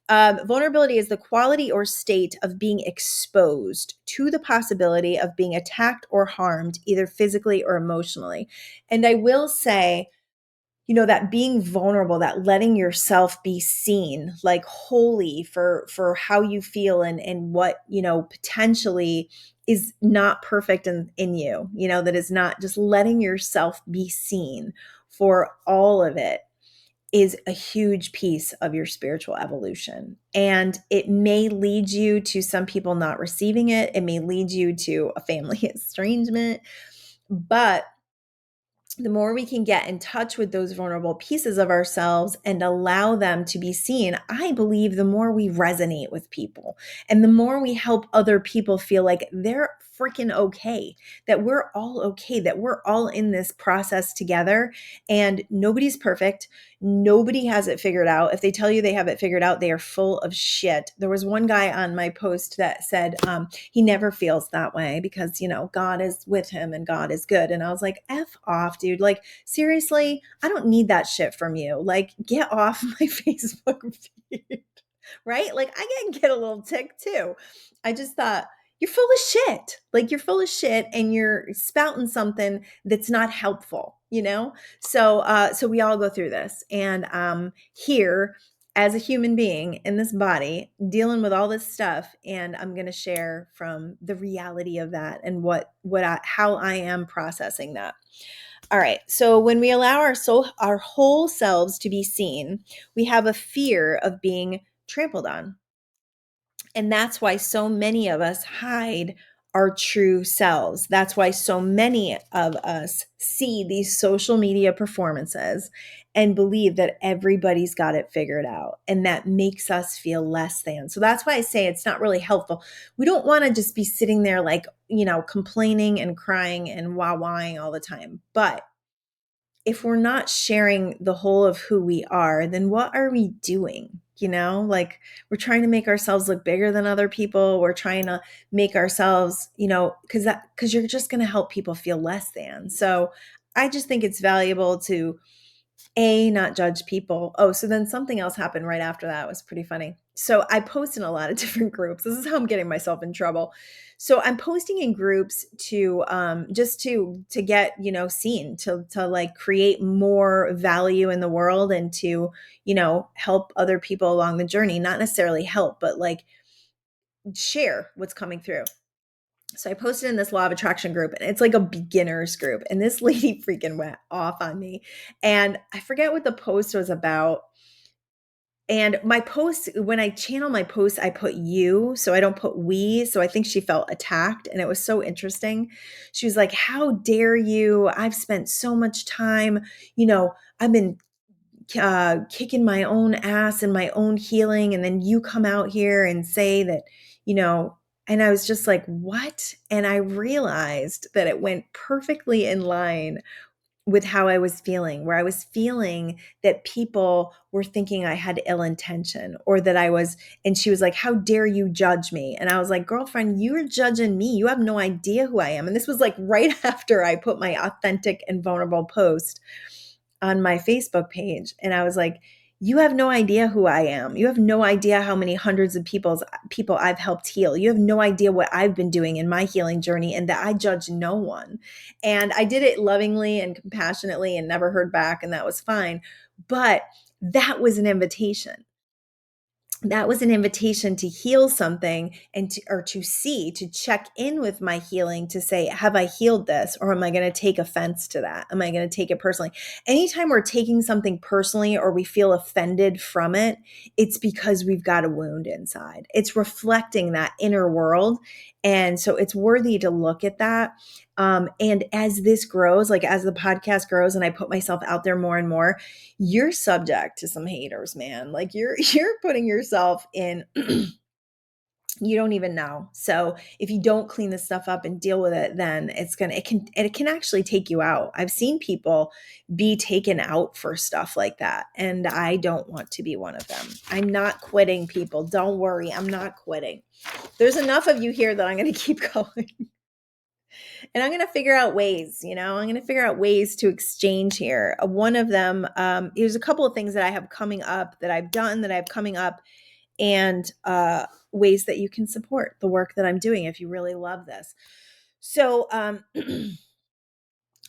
Speaker 1: Vulnerability is the quality or state of being exposed to the possibility of being attacked or harmed, either physically or emotionally. And I will say, that being vulnerable, that letting yourself be seen like wholly for how you feel and what, potentially is not perfect in you, that is not just letting yourself be seen for all of it is a huge piece of your spiritual evolution. And it may lead you to some people not receiving it. It may lead you to a family estrangement, but the more we can get in touch with those vulnerable pieces of ourselves and allow them to be seen, I believe the more we resonate with people and the more we help other people feel like they're freaking okay, that we're all okay, that we're all in this process together and nobody's perfect. Nobody has it figured out. If they tell you they have it figured out, they are full of shit. There was one guy on my post that said he never feels that way because, God is with him and God is good. And I was like, F off, dude. Like, seriously, I don't need that shit from you. Like, get off my Facebook feed, right? Like, I can get a little tick too. I just thought, you're full of shit. Like you're full of shit and you're spouting something that's not helpful, So we all go through this. And here as a human being in this body, dealing with all this stuff, and I'm going to share from the reality of that and how I am processing that. All right. So when we allow our whole selves to be seen, we have a fear of being trampled on. And that's why so many of us hide our true selves. That's why so many of us see these social media performances and believe that everybody's got it figured out. And that makes us feel less than. So that's why I say it's not really helpful. We don't want to just be sitting there like, complaining and crying and wah-wahing all the time. But if we're not sharing the whole of who we are, then what are we doing? Like we're trying to make ourselves look bigger than other people. We're trying to make ourselves, because you're just going to help people feel less than. So I just think it's valuable to not judge people. Oh, so then something else happened right after that. It was pretty funny. So I post in a lot of different groups. This is how I'm getting myself in trouble. So I'm posting in groups to just to get, seen, to like create more value in the world and to, help other people along the journey, not necessarily help, but like share what's coming through. So I posted in this law of attraction group and it's like a beginners group. And this lady freaking went off on me. And I forget what the post was about. And my post, when I channel my posts, I put you. So I don't put we. So I think she felt attacked. And it was so interesting. She was like, how dare you? I've spent so much time, I've been kicking my own ass and my own healing. And then you come out here and say that, and I was just like, what? And I realized that it went perfectly in line with how I was feeling, where I was feeling that people were thinking I had ill intention or that and she was like, how dare you judge me? And I was like, girlfriend, you're judging me. You have no idea who I am. And this was like right after I put my authentic and vulnerable post on my Facebook page. And I was like, you have no idea who I am. You have no idea how many hundreds of people I've helped heal. You have no idea what I've been doing in my healing journey and that I judge no one. And I did it lovingly and compassionately and never heard back, and that was fine. But that was an invitation. That was an invitation to heal something and to check in with my healing, to say, have I healed this, or am I going to take offense to that? Am I going to take it personally? Anytime we're taking something personally or we feel offended from it, it's because we've got a wound inside. It's reflecting that inner world. And so it's worthy to look at that. And as this grows, like as the podcast grows and I put myself out there more and more, you're subject to some haters, man. Like you're putting yourself in you don't even know. So if you don't clean this stuff up and deal with it, then it can actually take you out. I've seen people be taken out for stuff like that, and I don't want to be one of them. I'm not quitting, people. Don't worry, I'm not quitting. There's enough of you here that I'm going to keep going. And I'm going to figure out ways, I'm going to figure out ways to exchange here. One of them, there's a couple of things that I have coming up, that I've done, that I have coming up, and ways that you can support the work that I'm doing if you really love this. So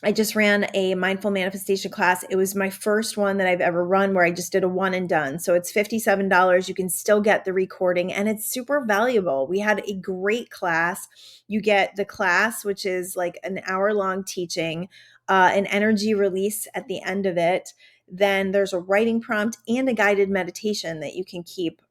Speaker 1: I just ran a mindful manifestation class. It was my first one that I've ever run, where I just did a one and done. So it's $57. You can still get the recording, and it's super valuable. We had a great class. You get the class, which is like an hour-long teaching, an energy release at the end of it. Then there's a writing prompt and a guided meditation that you can keep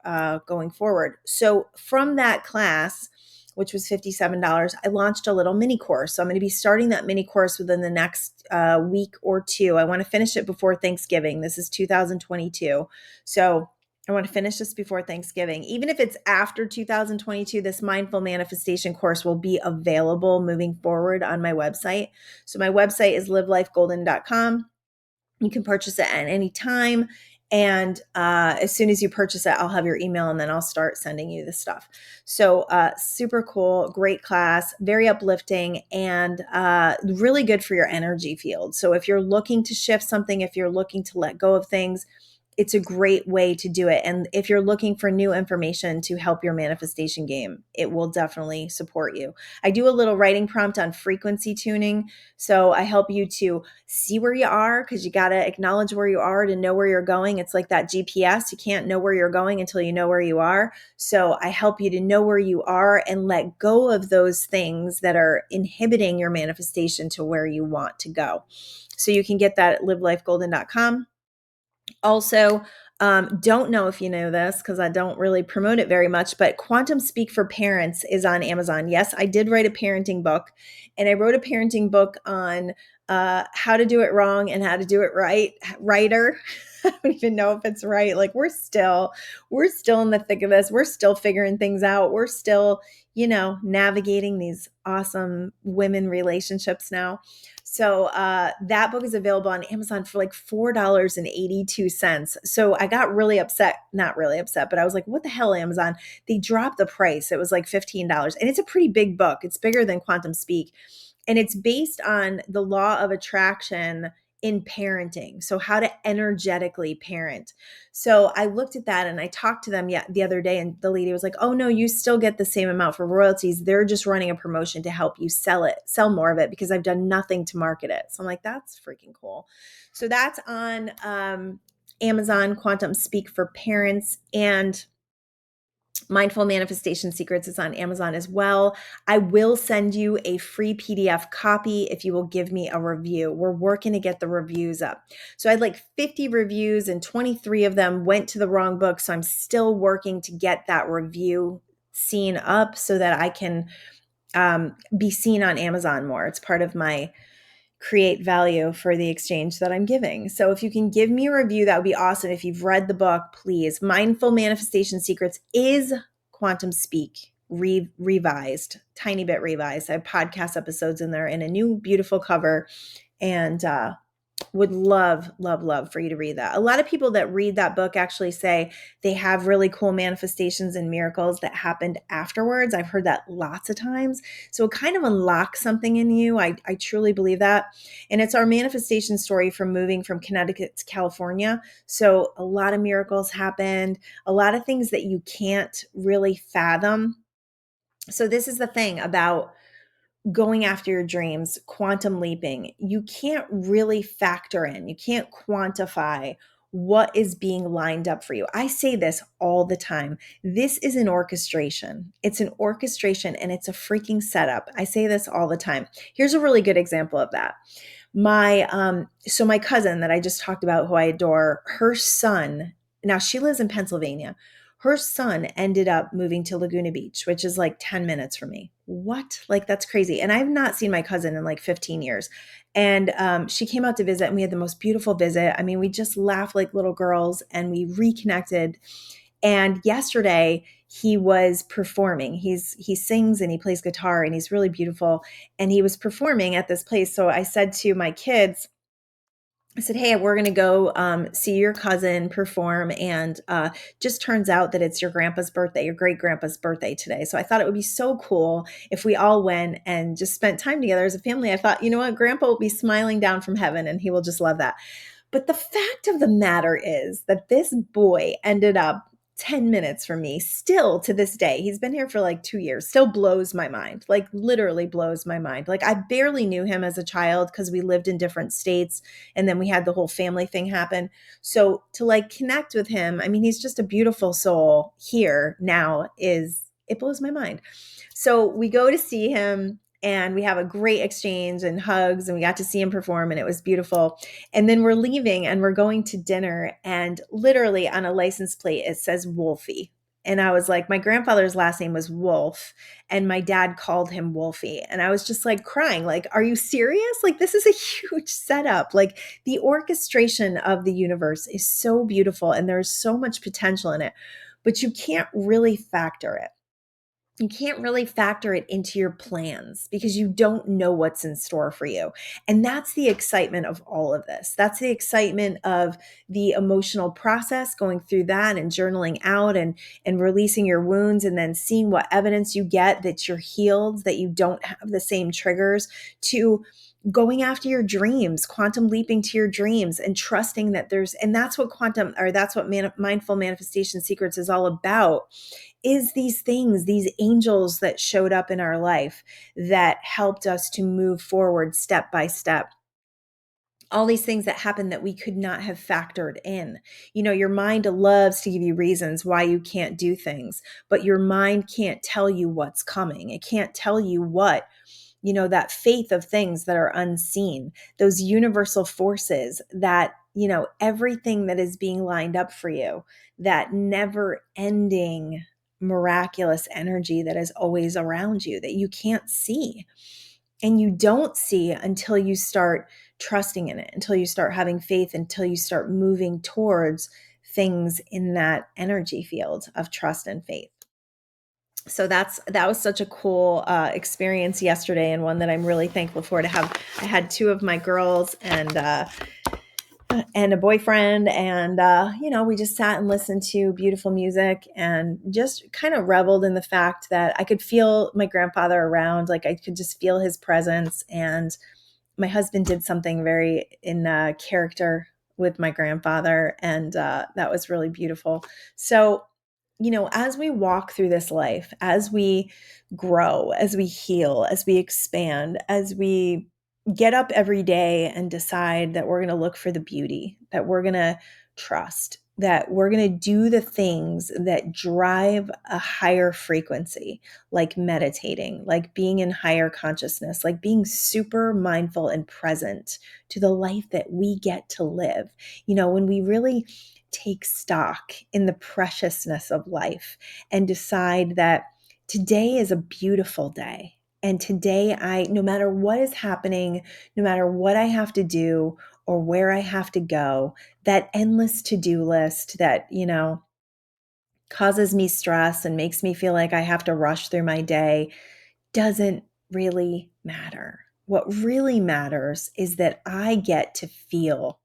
Speaker 1: going forward. So from that class, which was $57, I launched a little mini course. So I'm going to be starting that mini course within the next week or two. I want to finish it before Thanksgiving. This is 2022. So I want to finish this before Thanksgiving. Even if it's after 2022, this mindful manifestation course will be available moving forward on my website. So my website is livelifegoldyn.com. You can purchase it at any time. And as soon as you purchase it, I'll have your email, and then I'll start sending you the stuff. So super cool, great class, very uplifting, and really good for your energy field. So if you're looking to shift something, if you're looking to let go of things, it's a great way to do it. And if you're looking for new information to help your manifestation game, it will definitely support you. I do a little writing prompt on frequency tuning. So I help you to see where you are, because you got to acknowledge where you are to know where you're going. It's like that GPS. You can't know where you're going until you know where you are. So I help you to know where you are and let go of those things that are inhibiting your manifestation to where you want to go. So you can get that at livelifegoldyn.com. Also, don't know if you know this, because I don't really promote it very much, but Quantum Speak for Parents is on Amazon. Yes, I did write a parenting book, and I wrote a parenting book on how to do it wrong and how to do it right. Writer. I don't even know if it's right. Like we're still in the thick of this. We're still figuring things out. We're still, navigating these awesome women relationships now. So that book is available on Amazon for like $4.82. So I got really upset, not really upset, but I was like, what the hell, Amazon? They dropped the price. It was like $15. And it's a pretty big book. It's bigger than Quantum Speak. And it's based on the law of attraction in parenting. So how to energetically parent. So I looked at that and I talked to them the other day, and the lady was like, oh no, you still get the same amount for royalties. They're just running a promotion to help you sell more of it, because I've done nothing to market it. So I'm like, that's freaking cool. So that's on Amazon, Quantum Speak for Parents, and Mindful Manifestation Secrets is on Amazon as well. I will send you a free PDF copy if you will give me a review. We're working to get the reviews up. So I had like 50 reviews, and 23 of them went to the wrong book. So I'm still working to get that review seen up so that I can be seen on Amazon more. It's part of my create value for the exchange that I'm giving. So if you can give me a review, that would be awesome. If you've read the book, please. Mindful Manifestation Secrets is Quantum Speak revised, tiny bit revised. I have podcast episodes in there and a new beautiful cover, and would love, love, love for you to read that. A lot of people that read that book actually say they have really cool manifestations and miracles that happened afterwards. I've heard that lots of times. So it kind of unlocks something in you. I truly believe that. And it's our manifestation story from moving from Connecticut to California. So a lot of miracles happened, a lot of things that you can't really fathom. So this is the thing about going after your dreams, quantum leaping. You can't really factor in, you can't quantify what is being lined up for you. I say this all the time. This is an orchestration. It's an orchestration and it's a freaking setup. I say this all the time. Here's a really good example of that. My cousin that I just talked about, who I adore, her son, now she lives in Pennsylvania. Her son ended up moving to Laguna Beach, which is like 10 minutes from me. What? Like, that's crazy. And I've not seen my cousin in like 15 years. And she came out to visit and we had the most beautiful visit. I mean, we just laughed like little girls and we reconnected. And yesterday he was performing. He sings and he plays guitar and he's really beautiful. And he was performing at this place. So I said to my kids, I said, hey, we're going to go see your cousin perform. And just turns out that it's your grandpa's birthday, your great grandpa's birthday today. So I thought it would be so cool if we all went and just spent time together as a family. I thought, you know what, grandpa will be smiling down from heaven and he will just love that. But the fact of the matter is that this boy ended up 10 minutes from me still to this day. He's been here for like 2 years, still blows my mind, like literally blows my mind. Like I barely knew him as a child because we lived in different states and then we had the whole family thing happen. So to like connect with him, I mean, he's just a beautiful soul here now it blows my mind. So we go to see him and we have a great exchange and hugs and we got to see him perform and it was beautiful. And then we're leaving and we're going to dinner and literally on a license plate, it says Wolfie. And I was like, my grandfather's last name was Wolf and my dad called him Wolfie. And I was just like crying, like, are you serious? Like, this is a huge setup. Like the orchestration of the universe is so beautiful and there's so much potential in it, but you can't really factor it. You can't really factor it into your plans because you don't know what's in store for you. And that's the excitement of all of this. That's the excitement of the emotional process, going through that and journaling out and releasing your wounds and then seeing what evidence you get that you're healed, that you don't have the same triggers, to going after your dreams, quantum leaping to your dreams and trusting that and that's what mindful manifestation secrets is all about, is these things, these angels that showed up in our life that helped us to move forward step by step. All these things that happen that we could not have factored in. You know, your mind loves to give you reasons why you can't do things, but your mind can't tell you what's coming. It can't tell you what, that faith of things that are unseen, those universal forces that, everything that is being lined up for you, that never ending miraculous energy that is always around you that you can't see. And you don't see until you start trusting in it, until you start having faith, until you start moving towards things in that energy field of trust and faith. So that was such a cool experience yesterday, and one that I'm really thankful for to have. I had two of my girls and a boyfriend, and we just sat and listened to beautiful music and just kind of reveled in the fact that I could feel my grandfather around. Like I could just feel his presence, and my husband did something very in character with my grandfather, and that was really beautiful. So as we walk through this life, as we grow, as we heal, as we expand, as we get up every day and decide that we're going to look for the beauty, that we're going to trust, that we're going to do the things that drive a higher frequency, like meditating, like being in higher consciousness, like being super mindful and present to the life that we get to live. When we really take stock in the preciousness of life and decide that today is a beautiful day. And today, no matter what is happening, no matter what I have to do or where I have to go, that endless to-do list that, causes me stress and makes me feel like I have to rush through my day doesn't really matter. What really matters is that I get to feel,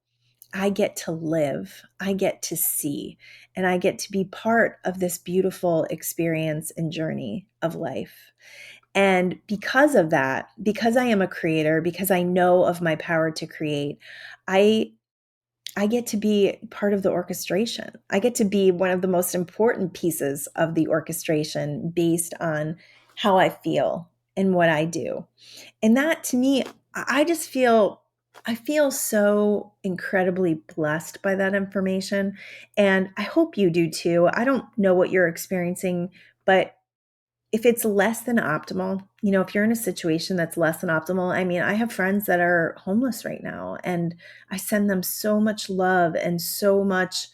Speaker 1: I get to live, I get to see, and I get to be part of this beautiful experience and journey of life. And because of that, because I am a creator, because I know of my power to create, I I get to be part of the orchestration. I get to be one of the most important pieces of the orchestration based on how I feel and what I do. And that to me, I feel so incredibly blessed by that information. And I hope you do too. I don't know what you're experiencing, but if it's less than optimal, if you're in a situation that's less than optimal, I mean, I have friends that are homeless right now, and I send them so much love and so much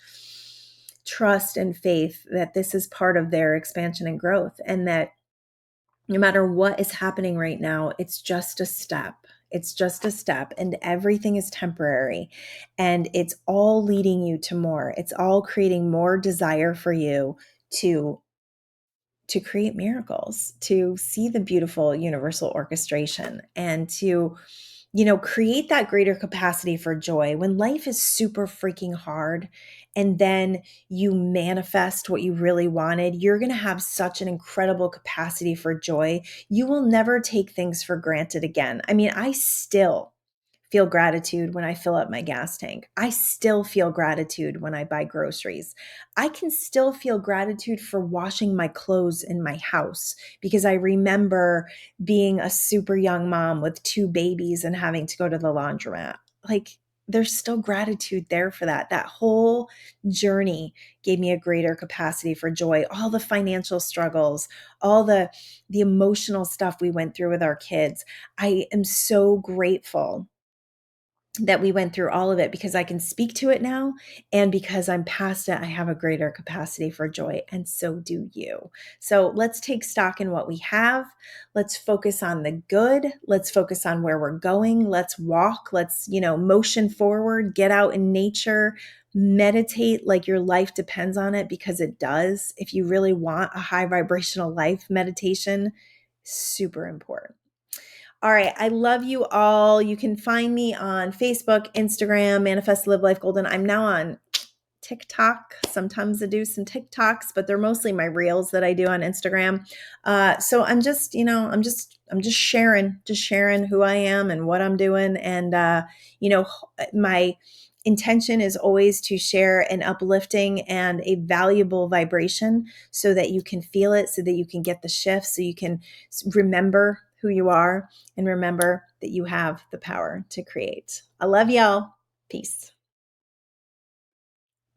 Speaker 1: trust and faith that this is part of their expansion and growth, and that no matter what is happening right now, it's just a step. It's just a step, and everything is temporary, and it's all leading you to more. It's all creating more desire for you to create miracles, to see the beautiful universal orchestration, and to, create that greater capacity for joy when life is super freaking hard. And then you manifest what you really wanted, you're going to have such an incredible capacity for joy. You will never take things for granted again. I mean, I still feel gratitude when I fill up my gas tank. I still feel gratitude when I buy groceries. I can still feel gratitude for washing my clothes in my house because I remember being a super young mom with two babies and having to go to the laundromat. Like, there's still gratitude there for that. That whole journey gave me a greater capacity for joy. All the financial struggles, all the emotional stuff we went through with our kids. I am so grateful that we went through all of it because I can speak to it now. And because I'm past it, I have a greater capacity for joy. And so do you. So let's take stock in what we have. Let's focus on the good. Let's focus on where we're going. Let's walk. Let's, motion forward, get out in nature, meditate like your life depends on it, because it does. If you really want a high vibrational life, meditation, super important. All right. I love you all. You can find me on Facebook, Instagram, Manifest Live Life Golden. I'm now on TikTok. Sometimes I do some TikToks, but they're mostly my reels that I do on Instagram. So I'm just, I'm just sharing who I am and what I'm doing. And, my intention is always to share an uplifting and a valuable vibration so that you can feel it, so that you can get the shift, so you can remember who you are and remember that you have the power to create. I love y'all. Peace.